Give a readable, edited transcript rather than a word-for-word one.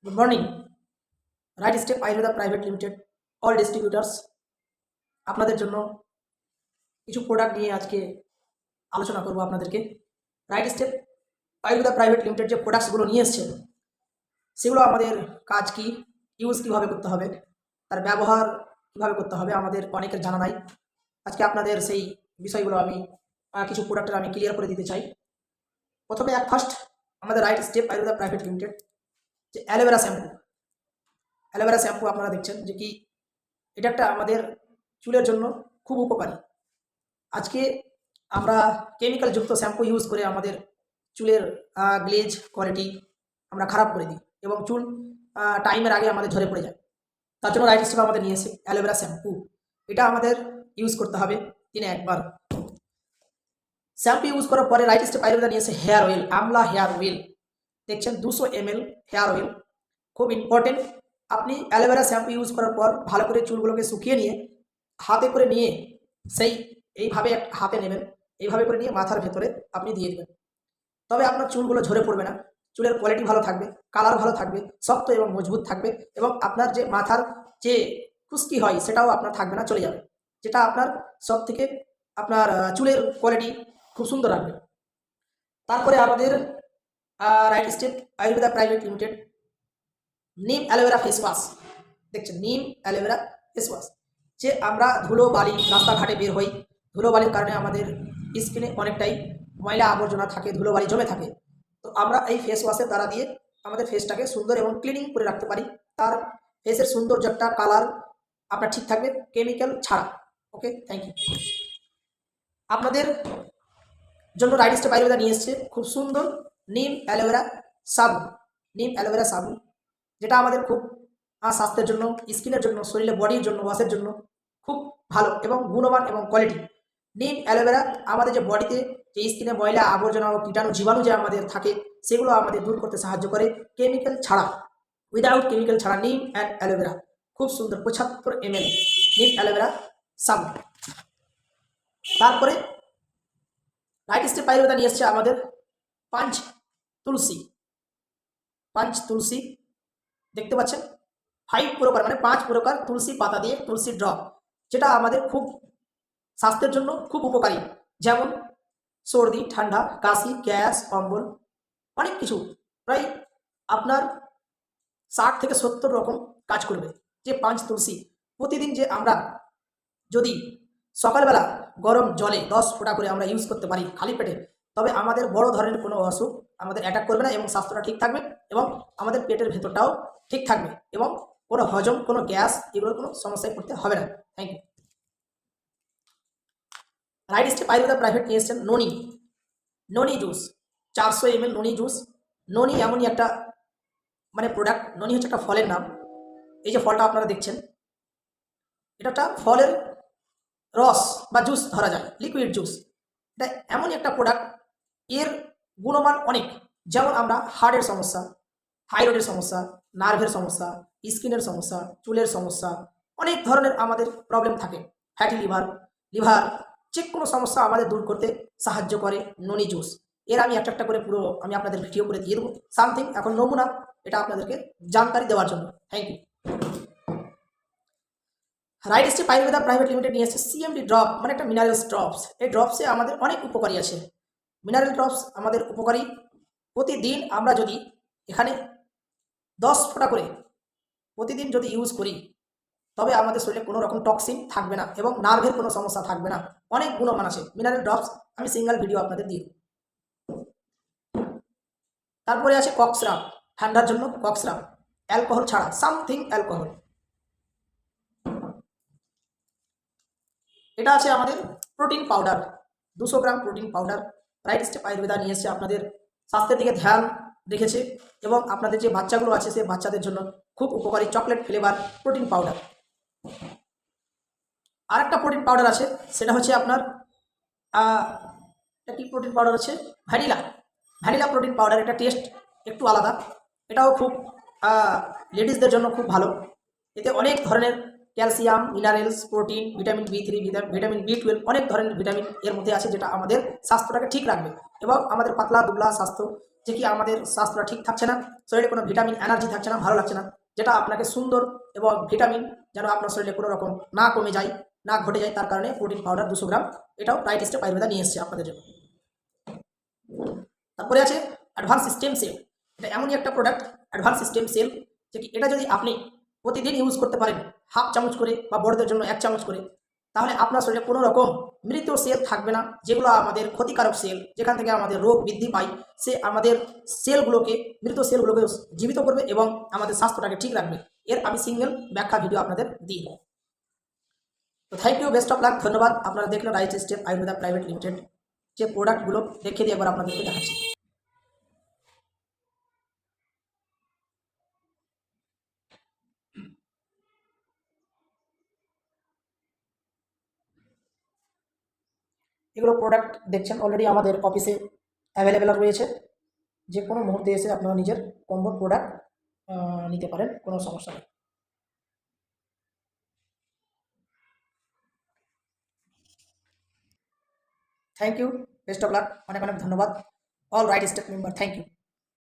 Good morning. Right step Ayurveda private limited all distributors আপনাদের জন্য কিছু প্রোডাক্ট নিয়ে আজকে আলোচনা করব আপনাদেরকে। Right step Ayurveda private limited যে প্রোডাক্টসগুলো নিয়ে এসছে সেগুলো আমাদের কাজ কি, ইউজ কীভাবে করতে হবে, তার ব্যবহার কীভাবে করতে হবে আমাদের অনেকের জানা নাই। আজকে আপনাদের সেই বিষয়গুলো আমি কিছু প্রোডাক্টের আমি ক্লিয়ার করে দিতে চাই। প্রথমে ফার্স্ট আমাদের right step Ayurveda private limited যে অ্যালোভেরা শ্যাম্পু আপনারা দেখছেন যে কি এটা একটা আমাদের চুলের জন্য খুব উপকারী। আজকে আমরা কেমিক্যালযুক্ত শ্যাম্পু ইউজ করে আমাদের চুলের গ্লেজ কোয়ালিটি আমরা খারাপ করে দিই এবং চুল টাইমের আগে আমাদের ঝরে পড়ে যায়। তার জন্য রাইট স্টেপ আমাদের নিয়ে এসে অ্যালোভেরা শ্যাম্পু, এটা আমাদের ইউজ করতে হবে দিনে একবার। শ্যাম্পু ইউজ করার পরে রাইট স্টেপ আয়ুর্বেদা নিয়ে এসে হেয়ার অয়েল, আমলা হেয়ার অয়েল দেখছেন 200 ml হেয়ার অয়েল, খুব ইম্পর্টেন্ট। আপনি অ্যালোভেরা শ্যাম্পু ইউজ করার পর ভালো করে চুলগুলোকে শুকিয়ে নিয়ে হাতে করে নিয়ে সেই এইভাবে হাতে নেবেন, এইভাবে করে নিয়ে মাথার ভেতরে আপনি দিয়ে দেবেন। তবে আপনার চুলগুলো ঝরে পড়বে না, চুলের কোয়ালিটি ভালো থাকবে, কালার ভালো থাকবে, শক্ত এবং মজবুত থাকবে এবং আপনার যে মাথার যে খুশকি হয় সেটাও আপনার থাকবে না, চলে যাবে, যেটা আপনার সব থেকে আপনার চুলের কোয়ালিটি খুব সুন্দর রাখবে। তারপরে আমাদের right step Ayurveda private limited নিম অ্যালোভেরা ফেস ওয়াশ দেখছেন, নিম অ্যালোভেরা ফেস ওয়াশ। যে আমরা ধুলো বালি রাস্তাঘাটে বের হই, ধুলো বালির কারণে আমাদের স্কিনে অনেকটাই ময়লা আবর্জনা থাকে, ধুলো বালি জমে থাকে। তো আমরা এই ফেস ওয়াশের দ্বারা দিয়ে আমাদের ফেসটাকে সুন্দর এবং ক্লিনিং করে রাখতে পারি। তার ফেসের সৌন্দর্যটা কালার আপনার ঠিক থাকবে কেমিক্যাল ছাড়া। ওকে, থ্যাংক ইউ। আপনাদের জন্য রাইট স্টেপ আয়ুর্বেদা নিয়ে এসছে খুব সুন্দর নিম অ্যালোভেরা সাবুন, নিম অ্যালোভেরা সাবুন, যেটা আমাদের খুব স্বাস্থ্যের জন্য, স্কিনের জন্য, শরীরে বডির জন্য, ওয়াশের জন্য খুব ভালো এবং গুণমান এবং কোয়ালিটি। নিম অ্যালোভেরা আমাদের যে বডিতে যে স্কিনে ময়লা আবর্জনা ও কীটাণু জীবাণু যে আমাদের থাকে সেগুলো আমাদের দূর করতে সাহায্য করে কেমিক্যাল ছাড়া, উইদাউট কেমিক্যাল ছাড়া। নিম অ্যান্ড অ্যালোভেরা খুব সুন্দর 75 ml নিম অ্যালোভেরা সাবুন। তারপরে রাইট স্টেপ আয়ুর্বেদা নিয়ে এসছে আমাদের পাঁচ তুলসী দেখতে পাচ্ছেন, 5 প্রকার মানে 5 প্রকার তুলসী পাতা দিয়ে তুলসী ড্রপ, যেটা আমাদের খুব স্বাস্থ্যের জন্য খুব উপকারী। যেমন সর্দি, ঠান্ডা, কাশি, গ্যাস, অম্বল, অনেক কিছু, প্রায় আপনার 60 থেকে 70 রকম কাজ করবে। যে 5 তুলসী প্রতিদিন যে আমরা যদি সকালবেলা গরম জলে 10 ফোঁটা করে আমরা ইউজ করতে পারি খালি পেটে, তবে আমাদের বড় ধরনের কোনো অসুখ আমাদের অ্যাটাক করবে না এবং স্বাস্থ্যটা ঠিক থাকবে এবং আমাদের পেটের ভেতরটাও ঠিক থাকবে এবং কোনো হজম, কোনো গ্যাস, এগুলোর কোনো সমস্যায় পড়তে হবে না। Thank you. Right step Ayurveda private নিয়ে এসছেন ননি জুস, 400 ml ননি জুস। ননি এমনই একটা মানে প্রোডাক্ট, ননি হচ্ছে একটা ফলের নাম। এই যে ফলটা আপনারা দেখছেন, এটা একটা ফলের রস বা জুস ধরা যায়, লিকুইড জুস। এটা এমনই একটা প্রোডাক্ট, এর গুণমান অনেক। যেমন আমরা হার্টের সমস্যা, থাইরয়েডের সমস্যা, নার্ভের সমস্যা, স্কিনের সমস্যা, চুলের সমস্যা, অনেক ধরনের আমাদের প্রবলেম থাকে, ফ্যাটি লিভার যে কোনো সমস্যা আমাদের দূর করতে সাহায্য করে ননি জুস। এর আমি একটা করে পুরো আমি আপনাদের ভিডিও করে দিয়ে দেবো, সামথিং এখন নমুনা, এটা আপনাদেরকে জানকারি দেওয়ার জন্য। Thank you. Right step Ayurveda private limited নিয়ে এসেছে সিএমডি ড্রপ, মানে একটা মিনারেলস ড্রপস। এই ড্রপসে আমাদের অনেক উপকারী আছে, মিনারেল ড্রপস আমাদের উপকারী। প্রতিদিন আমরা যদি এখানে 10 ফোঁটা করে প্রতিদিন যদি ইউজ করি, তবে আমাদের শরীরে কোনো রকম টক্সিন থাকবে না এবং নার্ভের কোনো সমস্যা থাকবে না। অনেক গুণমান আছে মিনারেল ড্রপস, আমি সিঙ্গেল ভিডিও আপনাদের দিই। তারপরে আছে কক সিরাপ, ঠান্ডার জন্য কক সিরাপ, অ্যালকোহল ছাড়া, সামথিং অ্যালকোহল। এটা আছে আমাদের protein powder, 200 gram protein powder. Right step Ayurveda নিয়ে এসে আপনাদের স্বাস্থ্যের দিকে ধ্যান রেখেছে এবং আপনাদের যে বাচ্চাগুলো আছে সে বাচ্চাদের জন্য খুব উপকারী চকলেট ফ্লেভার প্রোটিন পাউডার। আরেকটা প্রোটিন পাউডার আছে, সেটা হচ্ছে আপনার এটা কি প্রোটিন পাউডার আছে, ভ্যানিলা প্রোটিন পাউডার। এটা টেস্ট একটু আলাদা, এটাও খুব লেডিসদের জন্য খুব ভালো। এতে অনেক ধরনের ক্যালসিয়াম, মিনারেলস, প্রোটিন, ভিটামিন বি3, ভিটামিন বি12, অনেক ধরনের ভিটামিন এর মধ্যে আছে, যেটা আমাদের স্বাস্থ্যটাকে ঠিক রাখবে এবং আমাদের পাতলা দুবলা স্বাস্থ্য, যে কি আমাদের স্বাস্থ্যটা ঠিক থাকছে না, শরীরে কোনো ভিটামিন এনার্জি থাকছে না, ভালো লাগছে না, যেটা আপনাকে সুন্দর এবং ভিটামিন যেন আপনার শরীরে কোনো রকম না কমে যায়, না ঘটে যায়, তার কারণে প্রোটিন পাউডার 200 গ্রাম, এটাও রাইট স্টেপ আয়ুর্বেদা নিয়ে এসছে আপনাদের জন্য। তারপরে আছে অ্যাডভান্স স্টেম সেল। এটা এমনই একটা প্রোডাক্ট, অ্যাডভান্স স্টেম সেল, যে কি এটা যদি আপনি প্রতিদিন ইউজ করতে পারেন হাফ চামচ করে বা বড়দের জন্য 1 চামচ করে, তাহলে আপনার শরীরে কোনো রকম মৃত সেল থাকবে না, যেগুলো আমাদের ক্ষতিকারক সেল, যেখান থেকে আমাদের রোগ বৃদ্ধি পায়, সে আমাদের সেলগুলোকে, মৃত সেলগুলোকে জীবিত করবে এবং আমাদের স্বাস্থ্যটাকে ঠিক রাখবে। এর আমি সিঙ্গেল ব্যাখ্যা ভিডিও আপনাদের দিয়ে দেবো। তো thank you, best of luck, ধন্যবাদ। আপনারা দেখলেন right step Ayurveda private limited. যে প্রোডাক্টগুলো দেখে দিয়ে একবার আপনাদেরকে দেখাচ্ছি। এগুলো প্রোডাক্ট দেখছেন অলরেডি আমাদের অফিসে অ্যাভেলেবেল রয়েছে, যে কোনো মুহূর্তে এসে আপনারা নিজের কম্বো প্রোডাক্ট নিতে পারেন, কোনো সমস্যা নেই। Thank you, best of luck, অনেক অনেক ধন্যবাদ। All right step member, thank you.